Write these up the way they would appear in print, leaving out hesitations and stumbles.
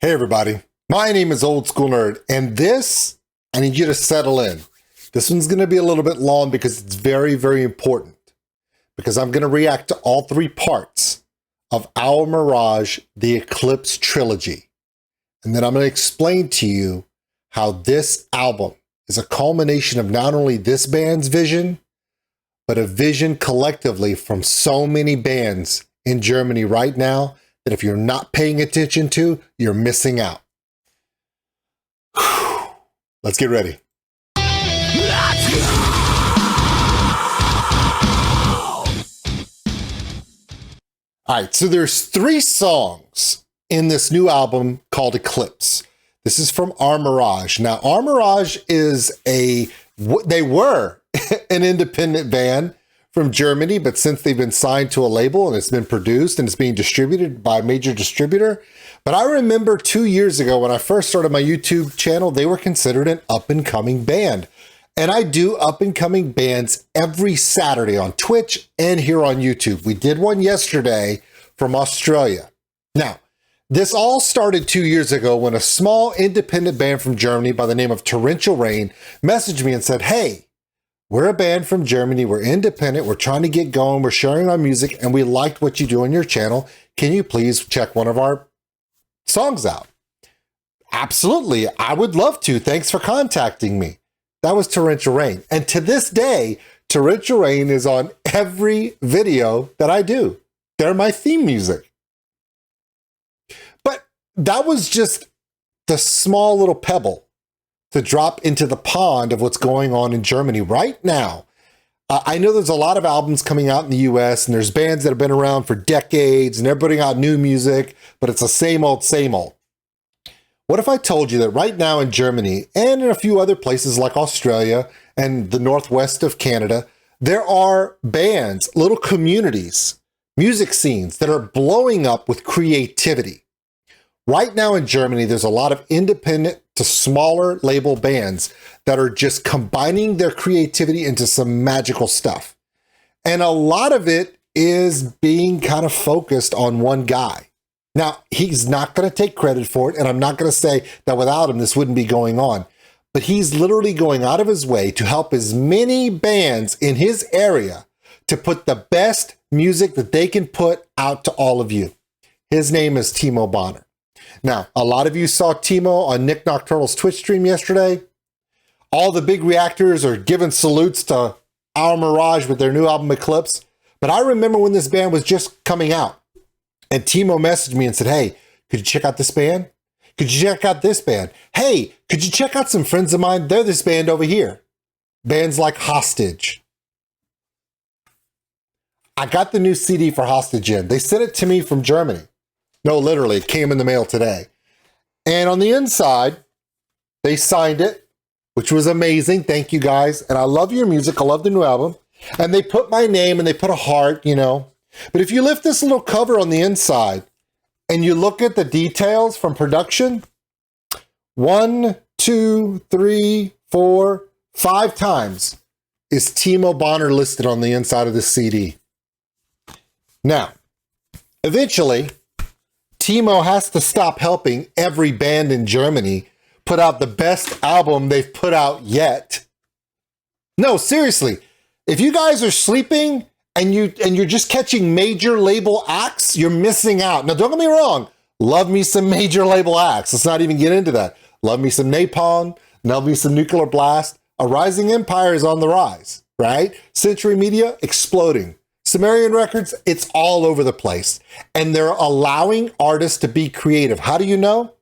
Hey everybody, my name is Old School Nerd, and this, I need you to settle in. This one's going to be a little bit long because it's very, very important. Because I'm going to react to all three parts of our Mirage, the Eclipse Trilogy. And then I'm going to explain to you how this album is a culmination of not only this band's vision, but a vision collectively from so many bands in Germany right now that if you're not paying attention to, you're missing out. Let's get ready. Let's go! All right, so there's 3 songs in this new album called Eclipse. This is from our Mirage. Now, our Mirage is they were an independent band from Germany, but since they've been signed to a label and it's been produced and it's being distributed by a major distributor. But I remember 2 years ago when I first started my YouTube channel, they were considered an up-and-coming band. And I do up-and-coming bands every Saturday on Twitch and here on YouTube. We did one yesterday from Australia. Now, this all started 2 years ago when a small independent band from Germany by the name of Torrential Rain messaged me and said, hey, we're a band from Germany. We're independent. We're trying to get going. We're sharing our music and we liked what you do on your channel. Can you please check one of our songs out? Absolutely. I would love to. Thanks for contacting me. That was Torrential Rain. And to this day, Torrential Rain is on every video that I do. They're my theme music. But that was just the small little pebble to drop into the pond of what's going on in Germany right now. I know there's a lot of albums coming out in the US and there's bands that have been around for decades and they're putting out new music, but it's the same old, same old. What if I told you that right now in Germany and in a few other places like Australia and the northwest of Canada, there are bands, little communities, music scenes that are blowing up with creativity. Right now in Germany, there's a lot of independent to smaller label bands that are just combining their creativity into some magical stuff. And a lot of it is being kind of focused on one guy. Now, he's not going to take credit for it, and I'm not going to say that without him, this wouldn't be going on. But he's literally going out of his way to help as many bands in his area to put the best music that they can put out to all of you. His name is Timo Bonner. Now, a lot of you saw Timo on Nick Nocturnal's Twitch stream yesterday. All the big reactors are giving salutes to our Mirage with their new album Eclipse. But I remember when this band was just coming out and Timo messaged me and said, hey, could you check out this band? Could you check out this band? Hey, could you check out some friends of mine? They're this band over here. Bands like Hostage. I got the new CD for Hostage in. They sent it to me from Germany. No, literally, it came in the mail today. And on the inside, they signed it, which was amazing. Thank you guys. And I love your music. I love the new album. And they put my name and they put a heart, you know. But if you lift this little cover on the inside and you look at the details from production, 1, 2, 3, 4, 5 times is Timo Bonner listed on the inside of this CD. Now, eventually, Timo has to stop helping every band in Germany put out the best album they've put out yet. No, seriously, if you guys are sleeping and you're just catching major label acts, you're missing out. Now, don't get me wrong. Love me some major label acts. Let's not even get into that. Love me some Napalm. Love me some Nuclear Blast. A rising empire is on the rise, right? Century Media exploding. Sumerian Records, it's all over the place. And they're allowing artists to be creative. How do you know?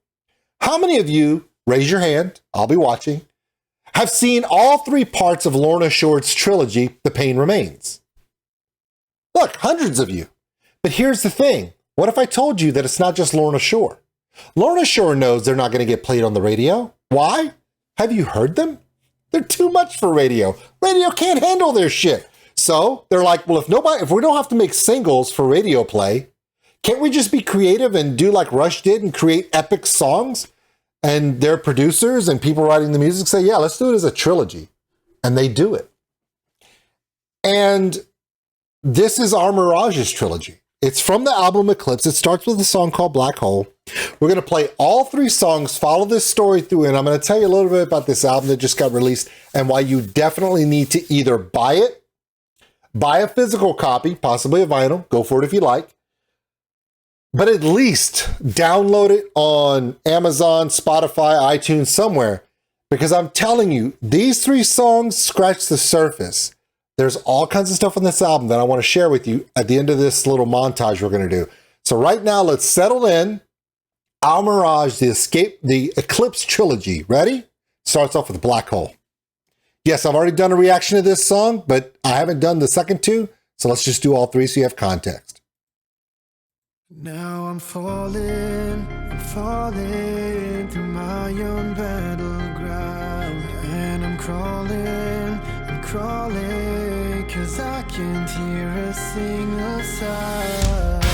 How many of you, raise your hand, I'll be watching, have seen all 3 parts of Lorna Shore's trilogy, The Pain Remains? Look, hundreds of you. But here's the thing. What if I told you that it's not just Lorna Shore? Lorna Shore knows they're not going to get played on the radio. Why? Have you heard them? They're too much for radio. Radio can't handle their shit. So they're like, well, if we don't have to make singles for radio play, can't we just be creative and do like Rush did and create epic songs? And their producers and people writing the music say, yeah, let's do it as a trilogy. And they do it. And this is our Mirage's trilogy. It's from the album Eclipse. It starts with a song called Black Hole. We're going to play all 3 songs, follow this story through, and I'm going to tell you a little bit about this album that just got released and why you definitely need to either buy it, buy a physical copy, possibly a vinyl, go for it if you like, but at least download it on Amazon, Spotify, iTunes, somewhere, because I'm telling you, these 3 songs scratch the surface. There's all kinds of stuff on this album that I want to share with you at the end of this little montage we're going to do. So right now, let's settle in. Our Mirage, the Eclipse Trilogy. Ready? Starts off with Black Hole. Yes, I've already done a reaction to this song, but I haven't done the second 2, so let's just do all 3 so you have context. Now I'm falling through my own battleground, and I'm crawling, 'cause I can't hear a single sound.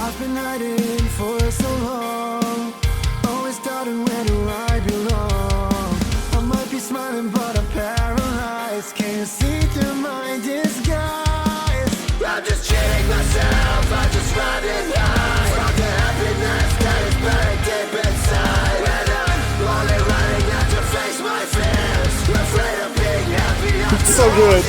I've been hiding for so long, always doubting where do I belong. I might be smiling but I'm paralyzed, can't see through my disguise. I'm just cheating myself, I just run and hide from the happiness that is buried deep inside. And I'm only running out to face my fears, afraid of being happy after It's so good.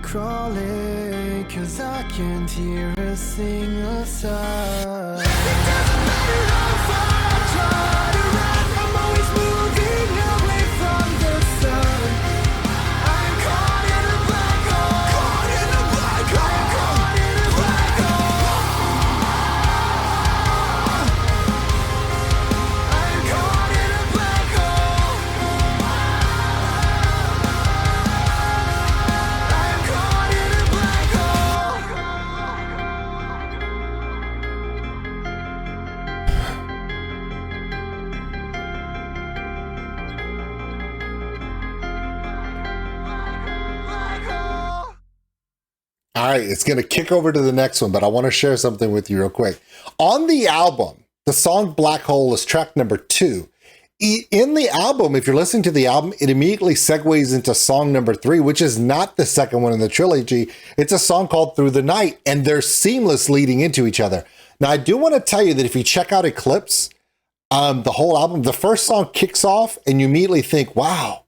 crawling, 'cause I can't hear a single sound. It doesn't matter how far I try to run, I'm always moving away from the sun. I'm caught in a black hole, caught in a black hole, I'm caught in a black hole. I'm caught in a black hole. I'm caught in a black hole. All right, it's going to kick over to the next one, but I want to share something with you real quick. On the album, the song Black Hole is track number 2. In the album, if you're listening to the album, it immediately segues into song number 3, which is not the second one in the trilogy. It's a song called Through the Night, and they're seamless leading into each other. Now, I do want to tell you that if you check out Eclipse, the whole album, the first song kicks off, and you immediately think, wow,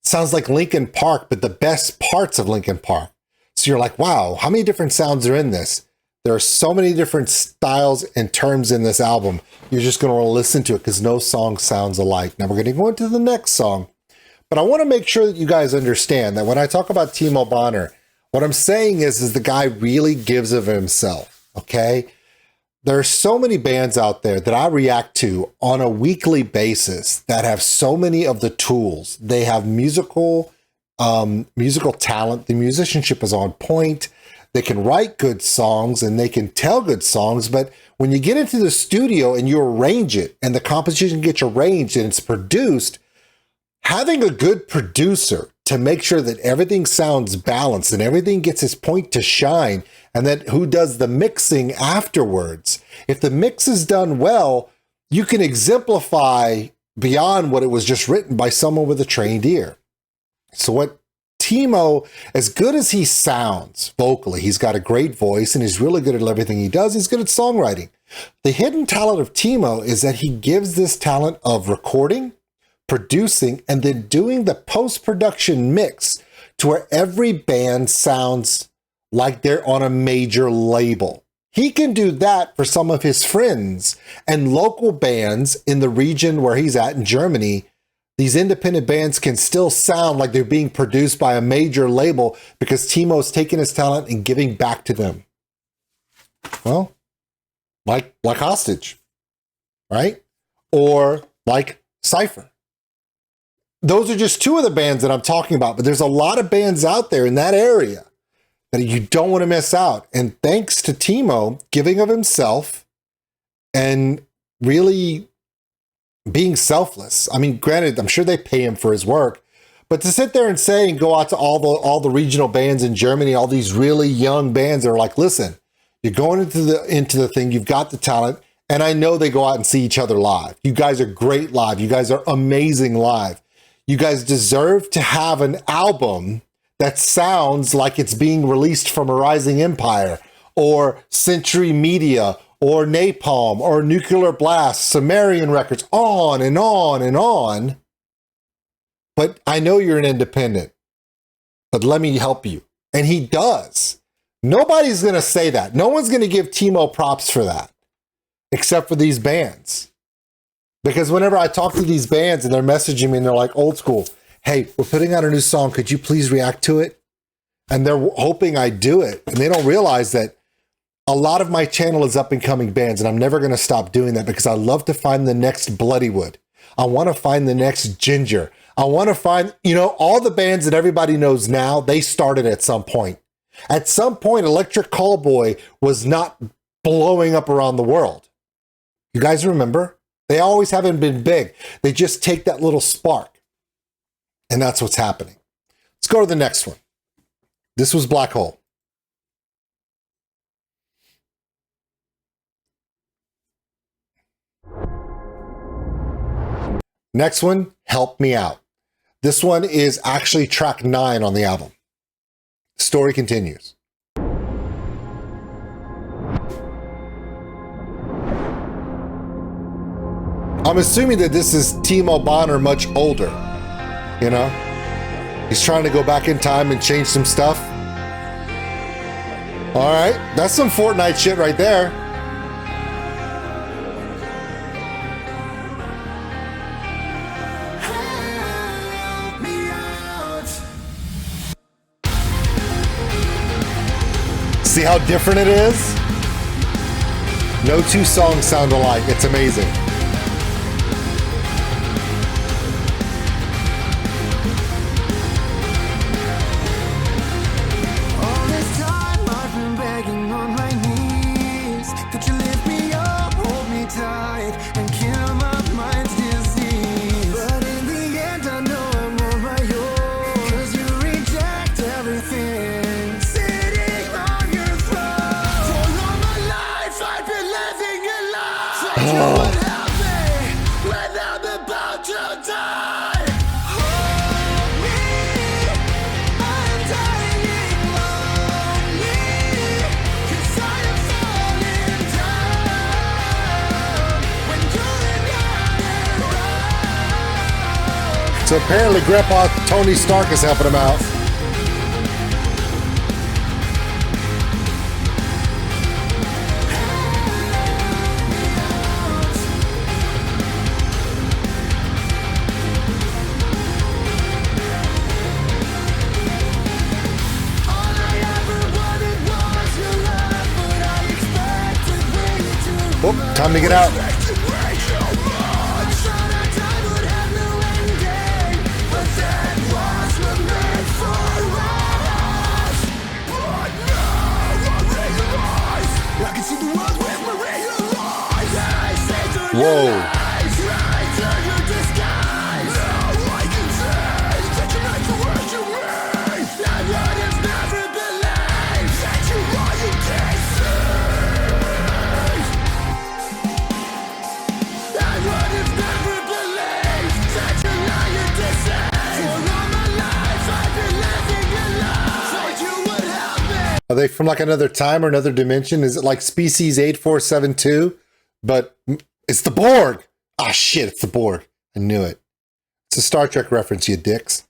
sounds like Linkin Park, but the best parts of Linkin Park. So you're like, wow, how many different sounds are in this? There are so many different styles and terms in this album. You're just going to want to listen to it because no song sounds alike. Now we're going to go into the next song, but I want to make sure that you guys understand that when I talk about Timo Bonner, what I'm saying is the guy really gives of himself, okay? There are so many bands out there that I react to on a weekly basis that have so many of the tools. They have musical talent. The musicianship is on point. They can write good songs and they can tell good songs. But when you get into the studio and you arrange it and the composition gets arranged and it's produced, having a good producer to make sure that everything sounds balanced and everything gets its point to shine, and then who does the mixing afterwards. If the mix is done well, you can exemplify beyond what it was just written by someone with a trained ear. So what Timo, as good as he sounds vocally, he's got a great voice and he's really good at everything he does. He's good at songwriting. The hidden talent of Timo is that he gives this talent of recording, producing, and then doing the post-production mix to where every band sounds like they're on a major label. He can do that for some of his friends and local bands in the region where he's at in Germany. These independent bands can still sound like they're being produced by a major label because Timo's taking his talent and giving back to them. Well, like Hostage, right? Or like Cypher. Those are just two of the bands that I'm talking about, but there's a lot of bands out there in that area that you don't want to miss out. And thanks to Timo giving of himself and really being selfless. I mean, granted, I'm sure they pay him for his work, but to sit there and say and go out to all the regional bands in Germany, all these really young bands that are like, listen, you're going into the thing, you've got the talent, and I know they go out and see each other live. You guys are great live. You guys are amazing live. You guys deserve to have an album that sounds like it's being released from a rising empire or Century Media or Napalm or Nuclear Blast, Sumerian Records, on and on and on. But I know you're an independent, but let me help you. And he does. Nobody's going to say that. No one's going to give Timo props for that, except for these bands. Because whenever I talk to these bands and they're messaging me and they're like, Old School, hey, we're putting out a new song. Could you please react to it? And they're hoping I do it. And they don't realize that a lot of my channel is up and coming bands. And I'm never going to stop doing that because I love to find the next Bloodywood. I want to find the next Ginger. I want to find, all the bands that everybody knows now, they started at some point. At some point, Electric Callboy was not blowing up around the world. You guys remember? They always haven't been big. They just take that little spark. And that's what's happening. Let's go to the next one. This was Black Hole. Next one, Help Me Out. This one is actually track 9 on the album. The story continues. I'm assuming that this is Timo Bonner much older, He's trying to go back in time and change some stuff. All right, that's some Fortnite shit right there. Help me out. See how different it is? No two songs sound alike. It's amazing. All this time I've been begging on my knees. Could you lift me up, hold me tight, and kill my mind's disease? But in the end I know I'm on my own, 'cause you reject everything sitting on your throne. For all my life I've been living a lie. Said you would help me when I'm about to die. Hold me, I'm dying lonely, 'cause I am falling down when you're not around. So apparently Grandpa Tony Stark is helping him out. Oh, time to get out. Whoa. Are they from like another time or another dimension? Is it like species 8472? But it's the Borg. Ah, shit, it's the Borg. I knew it. It's a Star Trek reference, you dicks.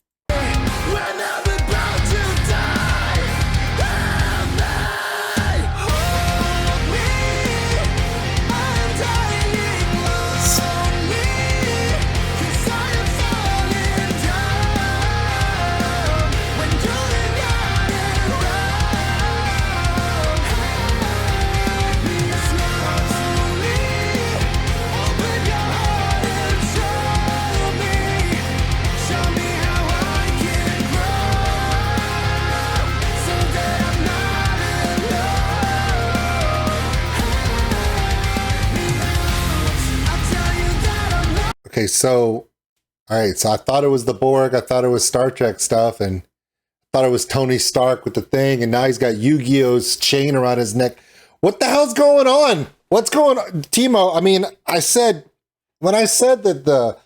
Okay, so, all right, so I thought it was the Borg, I thought it was Star Trek stuff, and thought it was Tony Stark with the thing, and now he's got Yu-Gi-Oh's chain around his neck. What the hell's going on? What's going on? Timo, I mean, when I said that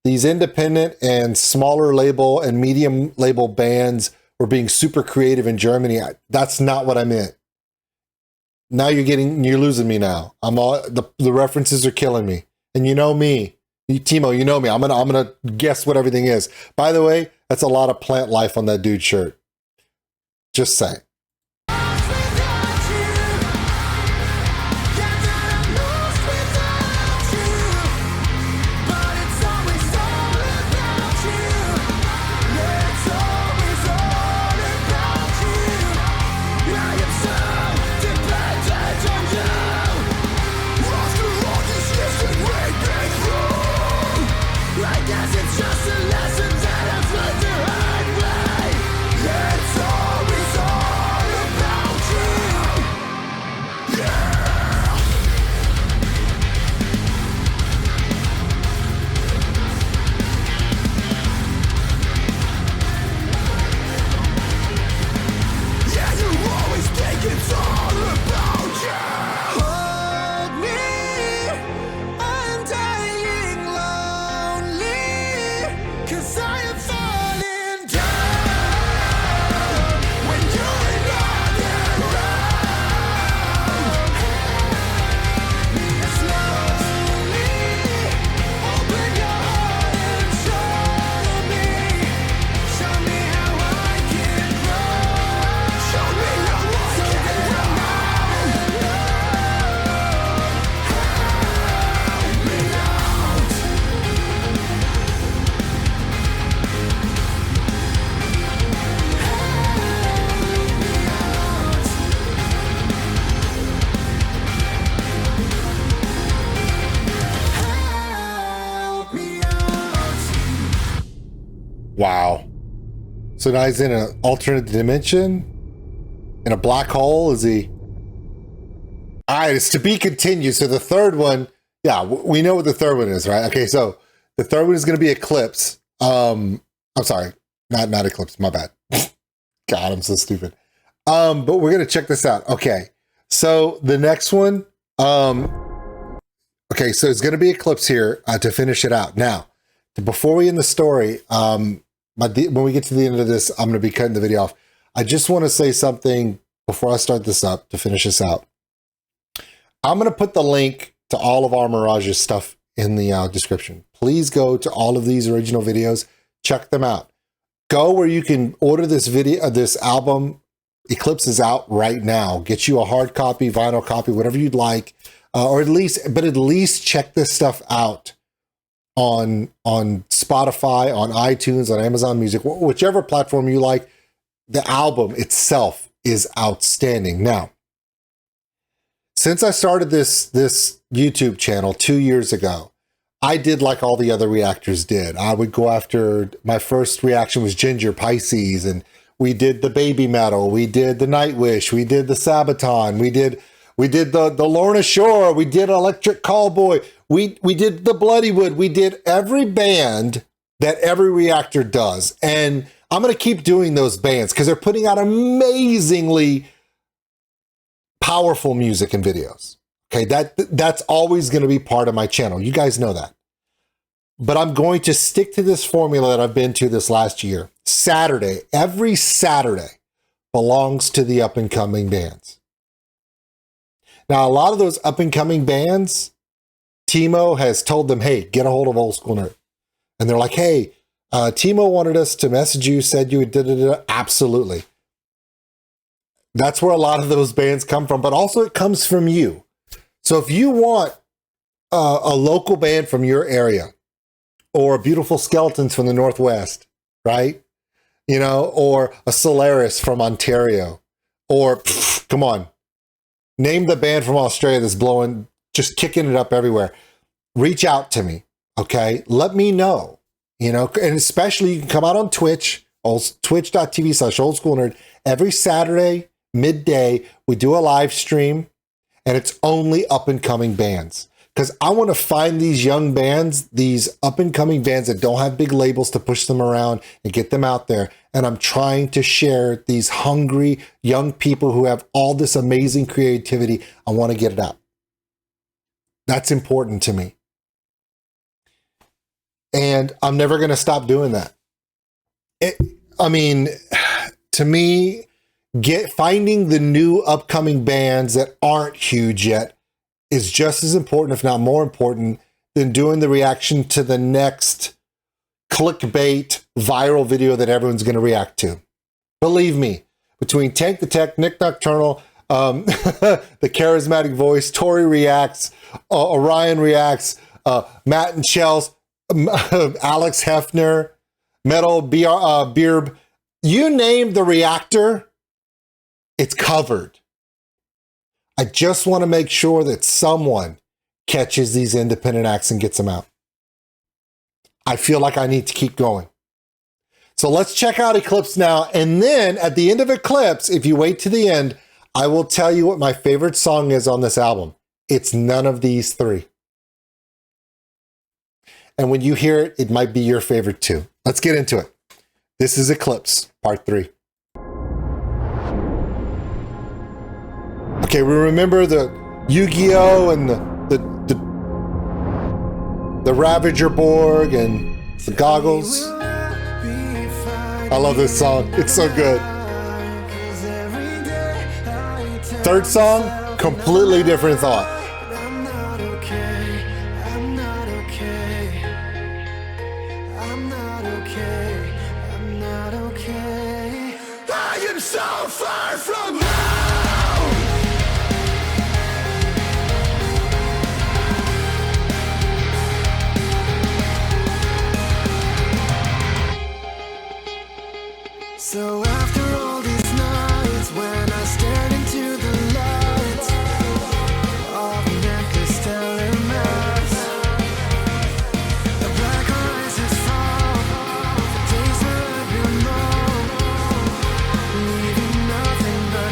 these independent and smaller label and medium label bands were being super creative in Germany, that's not what I meant. Now you're losing me now. The references are killing me. And you know me. Timo, you know me. I'm gonna guess what everything is. By the way, that's a lot of plant life on that dude's shirt. Just saying. Wow. So now he's in an alternate dimension? In a black hole? Is he? All right, it's to be continued. So the third one, yeah, we know what the third one is, right? Okay, so the third one is going to be Eclipse. I'm sorry, not Eclipse, my bad. God, I'm so stupid. But we're going to check this out. Okay, so the next one, okay, so it's going to be Eclipse here to finish it out. Now, before we end the story, when we get to the end of this, I'm going to be cutting the video off. I just want to say something before I start this up to finish this out. I'm going to put the link to all of our Mirage's stuff in the description. Please go to all of these original videos. Check them out. Go where you can order this video, this album. Eclipse is out right now. Get you a hard copy, vinyl copy, whatever you'd like, or at least check this stuff out on Spotify, on iTunes, on Amazon Music, whichever platform you like. The album itself is outstanding. Now, since I started this YouTube channel 2 years ago, I did like all the other reactors did. I would go after, my first reaction was Ginger Pisces, and we did the Baby Metal, we did the Nightwish, we did the Sabaton, we did the Lorna Shore, we did Electric Callboy, we did the Bloodywood, we did every band that every reactor does. And I'm going to keep doing those bands because they're putting out amazingly powerful music and videos. Okay, that's always going to be part of my channel. You guys know that. But I'm going to stick to this formula that I've been to this last year. Saturday, every Saturday belongs to the up-and-coming bands. Now, a lot of those up-and-coming bands, Timo has told them, hey, get a hold of Old School Nerd. And they're like, hey, Timo wanted us to message you, said you would da-da-da. Absolutely. That's where a lot of those bands come from, but also it comes from you. So if you want a local band from your area, or Beautiful Skeletons from the Northwest, right? You know, or a Solaris from Ontario, or come on, name the band from Australia that's blowing, just kicking it up everywhere. Reach out to me, okay? Let me know, you know, and especially you can come out on Twitch, twitch.tv/oldschoolnerd. Every Saturday, midday, we do a live stream, and it's only up-and-coming bands. Because I want to find these young bands, these up-and-coming bands that don't have big labels to push them around and get them out there. And I'm trying to share these hungry young people who have all this amazing creativity. I want to get it out. That's important to me. And I'm never going to stop doing that. I mean, to me, finding the new upcoming bands that aren't huge yet is just as important, if not more important, than doing the reaction to the next clickbait viral video that everyone's going to react to. Believe me, between Tank the Tech, Nick Nocturnal, the Charismatic Voice, Tori Reacts, Orion Reacts, Matt and Chels, Alex Hefner, Metal Beerb, you name the reactor, it's covered. I just want to make sure that someone catches these independent acts and gets them out. I feel like I need to keep going. So let's check out Eclipse now. And then at the end of Eclipse, if you wait to the end, I will tell you what my favorite song is on this album. It's none of these three. And when you hear it, it might be your favorite too. Let's get into it. This is Eclipse, part 3. Okay, we remember the Yu-Gi-Oh! And the Ravager Borg and the goggles. I love this song. It's so good. Third song, completely different thought. I'm not okay. I'm not okay. I'm not okay. I'm not okay. I am so far from home. So after all these nights, when I stared into the lights of an empty stellar mass, the black horizons fall, the days where I've been alone, leaving nothing but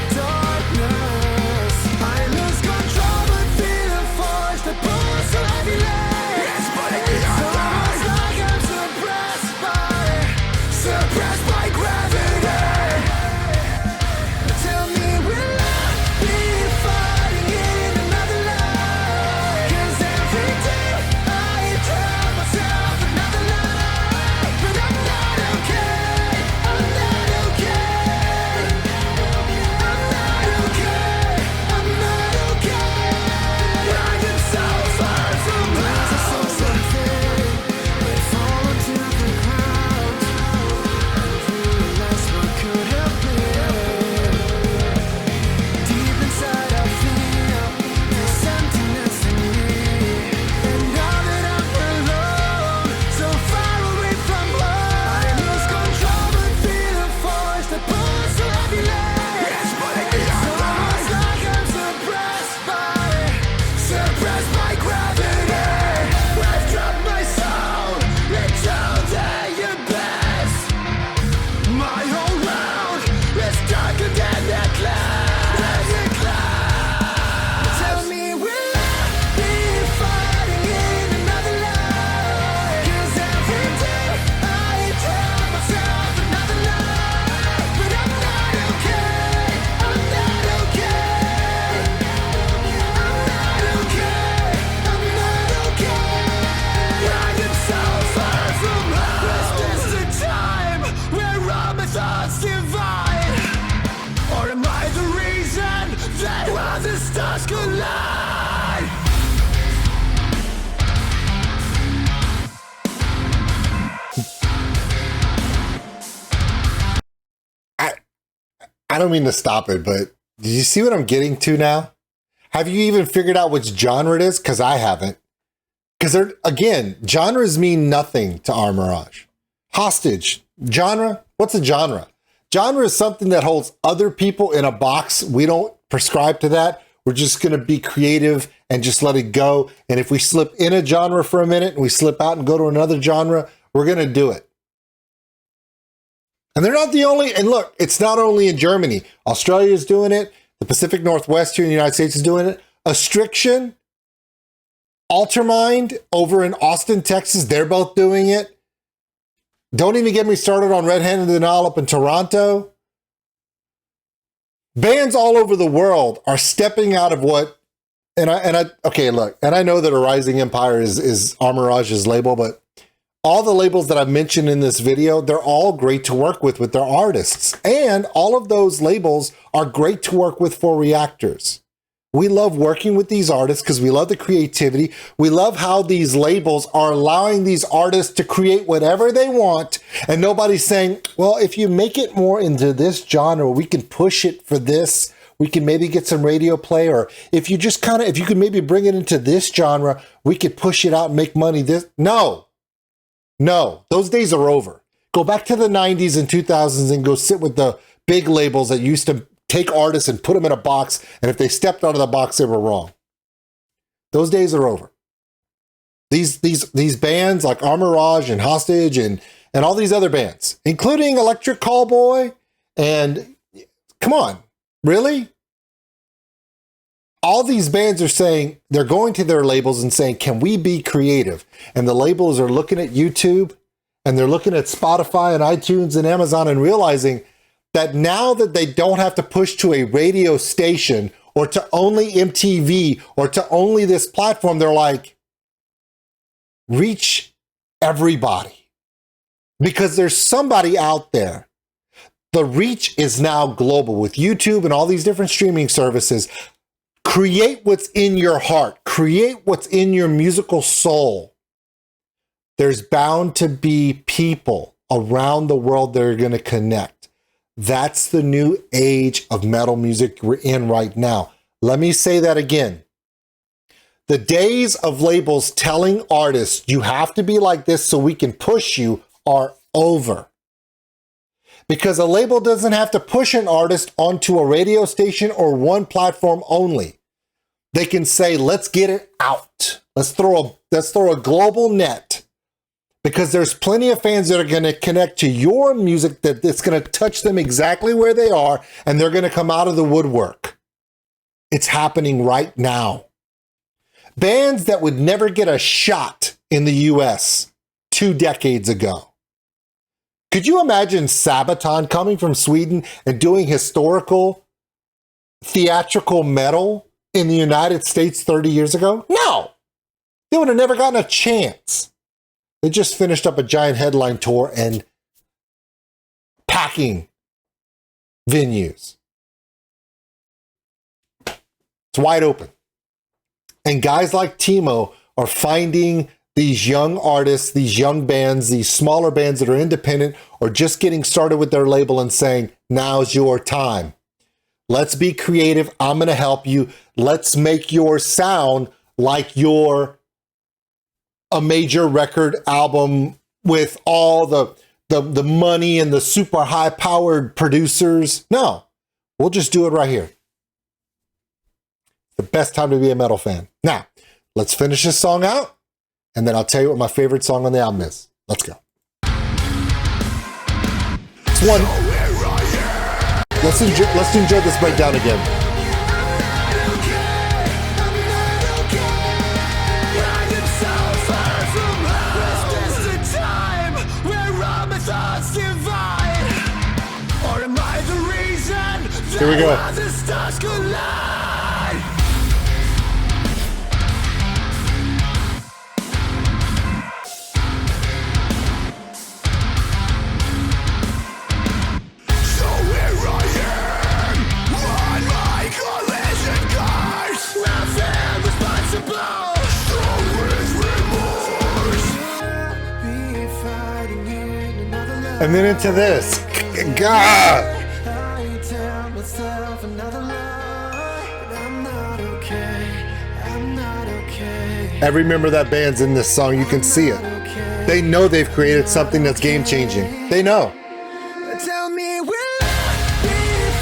I don't mean to stop it, but do you see what I'm getting to now? Have you even figured out which genre it is? Because I haven't. Because again, genres mean nothing to our Mirage. Hostage, genre, what's a genre? Genre is something that holds other people in a box. We don't prescribe to that. We're just going to be creative and just let it go. And if we slip in a genre for a minute and we slip out and go to another genre, we're going to do it. And they're not the only, and look, it's not only in Germany. Australia is doing it. The Pacific Northwest here in the United States is doing it. Astriction, Altermind over in Austin, Texas, they're both doing it. Don't even get me started on Red Handed Denial up in Toronto. Bands all over the world are stepping out of what, okay, look, and I know that A Rising Empire is our Mirage's label, but all the labels that I've mentioned in this video, they're all great to work with their artists. And all of those labels are great to work with for reactors. We love working with these artists because we love the creativity. We love how these labels are allowing these artists to create whatever they want. And nobody's saying, well, if you make it more into this genre, we can push it for this. We can maybe get some radio play. Or if you just if you could maybe bring it into this genre, we could push it out and make money. No, those days are over. Go back to the 90s and 2000s and go sit with the big labels that used to take artists and put them in a box, and if they stepped out of the box, they were wrong. Those days are over. These bands like Our Mirage and Hostage and all these other bands, including Electric Callboy, and come on, really? All these bands are saying, they're going to their labels and saying, can we be creative? And the labels are looking at YouTube and they're looking at Spotify and iTunes and Amazon and realizing that now that they don't have to push to a radio station or to only MTV or to only this platform, they're like, reach everybody. Because there's somebody out there. The reach is now global with YouTube and all these different streaming services. Create what's in your heart. Create what's in your musical soul. There's bound to be people around the world that are going to connect. That's the new age of metal music we're in right now. Let me say that again. The days of labels telling artists you have to be like this so we can push you are over. Because a label doesn't have to push an artist onto a radio station or one platform only. They can say, let's get it out. Let's throw a global net. Because there's plenty of fans that are going to connect to your music that it's going to touch them exactly where they are, and they're going to come out of the woodwork. It's happening right now. Bands that would never get a shot in the US 2 decades ago. Could you imagine Sabaton coming from Sweden and doing historical theatrical metal in the United States 30 years ago? No! They would have never gotten a chance. They just finished up a giant headline tour and packing venues. It's wide open. And guys like Timo are finding these young artists, these young bands, these smaller bands that are independent or just getting started with their label and saying, now's your time. Let's be creative. I'm going to help you. Let's make your sound like your a major record album with all the money and the super high powered producers. No, we'll just do it right here. The best time to be a metal fan. Now, let's finish this song out, and then I'll tell you what my favorite song on the album is. Let's go. It's one. Let's enjoy this breakdown again. Here we go. And then into this. God. I tell myself another lie, but I'm not okay. I'm not okay. Every member of that band's in this song. You can see it. They know they've created something that's game-changing. They know. Tell me will I be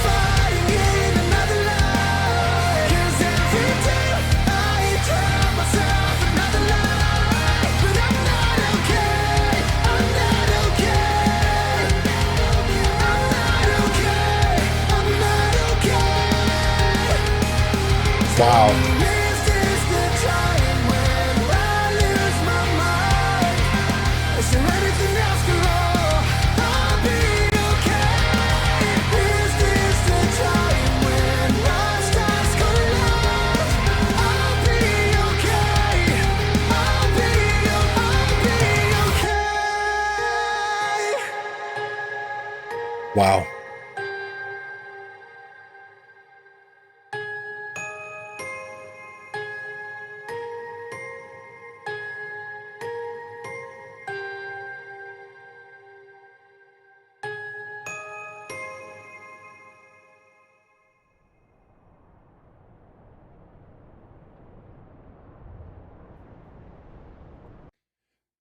fighting in another lie? 'Cause every day I tell myself another lie, but I'm not okay. I'm not okay. I'm not okay. I'm not okay. Wow. Is this the time when I lose my mind? Is there anything else below? I'll be okay. Is this the time when love starts collide? I'll be okay. I'll be okay. Wow.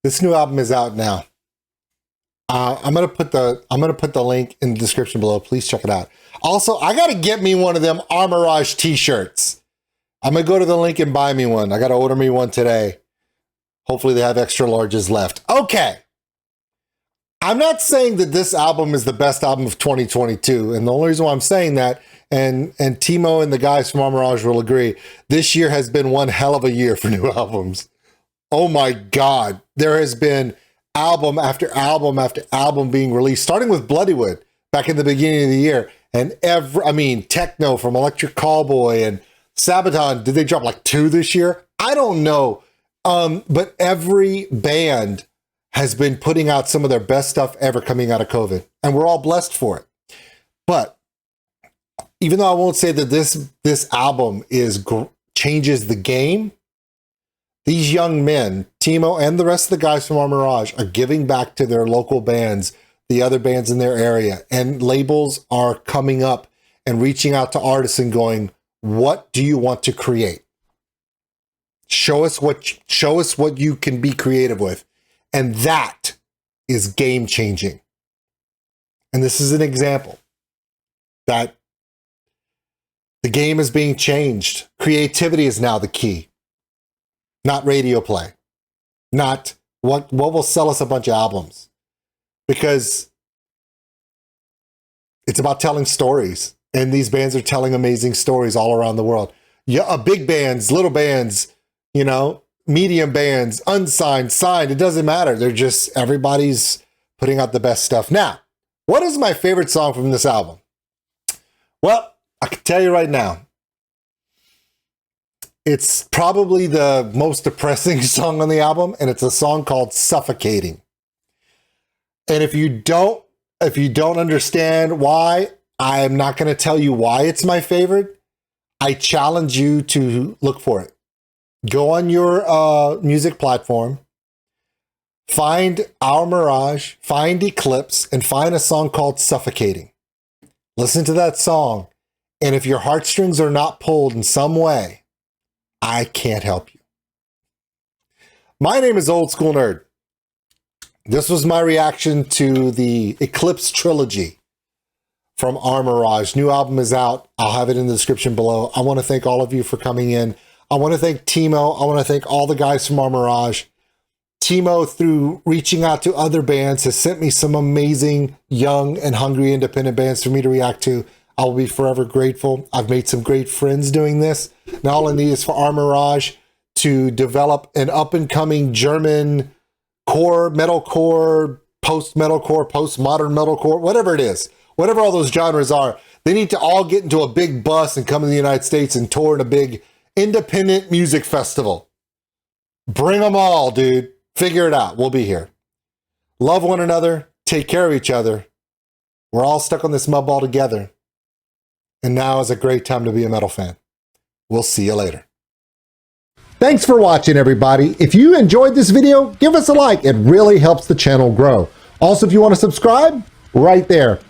This new album is out now. I'm gonna put the link in the description below. Please check it out. Also, I gotta get me one of them Mirage t-shirts. I'm gonna go to the link and buy me one. I gotta order me one today. Hopefully they have extra larges left. Okay. I'm not saying that this album is the best album of 2022. And the only reason why I'm saying that, and Timo and the guys from Mirage will agree, this year has been one hell of a year for new albums. Oh my God. There has been album after album after album being released, starting with Bloodywood back in the beginning of the year. And techno from Electric Callboy and Sabaton. Did they drop like 2 this year? I don't know. But every band has been putting out some of their best stuff ever coming out of COVID. And we're all blessed for it. But even though I won't say that this album changes the game, these young men, Timo and the rest of the guys from Mirage, are giving back to their local bands, the other bands in their area, and labels are coming up and reaching out to artists and going, what do you want to create? Show us what you can be creative with. And that is game changing. And this is an example that the game is being changed. Creativity is now the key. Not radio play, not what will sell us a bunch of albums, because it's about telling stories, and these bands are telling amazing stories all around the world. Yeah, big bands, little bands, medium bands, unsigned, signed, it doesn't matter. They're just, everybody's putting out the best stuff. Now, what is my favorite song from this album? Well, I can tell you right now, it's probably the most depressing song on the album, and it's a song called Suffocating. And if you don't understand why, I'm not going to tell you why it's my favorite. I challenge you to look for it. Go on your music platform, find Our Mirage, find Eclipse, and find a song called Suffocating. Listen to that song, and if your heartstrings are not pulled in some way, I can't help you. My name is Old School Nerd. This was my reaction to the Eclipse Trilogy from Our Mirage. New album is out. I'll have it in the description below. I want to thank all of you for coming in. I want to thank Timo. I want to thank all the guys from Our Mirage. Timo, through reaching out to other bands, has sent me some amazing, young, and hungry independent bands for me to react to. I will be forever grateful. I've made some great friends doing this. Now all I need is for Our Mirage to develop an up-and-coming German core, metalcore, post-metalcore, post-modern metalcore, whatever it is, whatever all those genres are. They need to all get into a big bus and come to the United States and tour in a big independent music festival. Bring them all, dude. Figure it out. We'll be here. Love one another. Take care of each other. We're all stuck on this mud ball together. And now is a great time to be a metal fan. We'll see you later. Thanks for watching, everybody. If you enjoyed this video, give us a like. It really helps the channel grow. Also, if you want to subscribe, right there.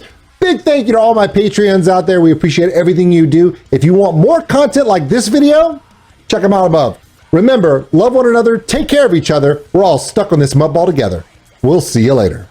Big thank you to all my Patreons out there. We appreciate everything you do. If you want more content like this video, check them out above. Remember, love one another, take care of each other. We're all stuck on this mud ball together. We'll see you later.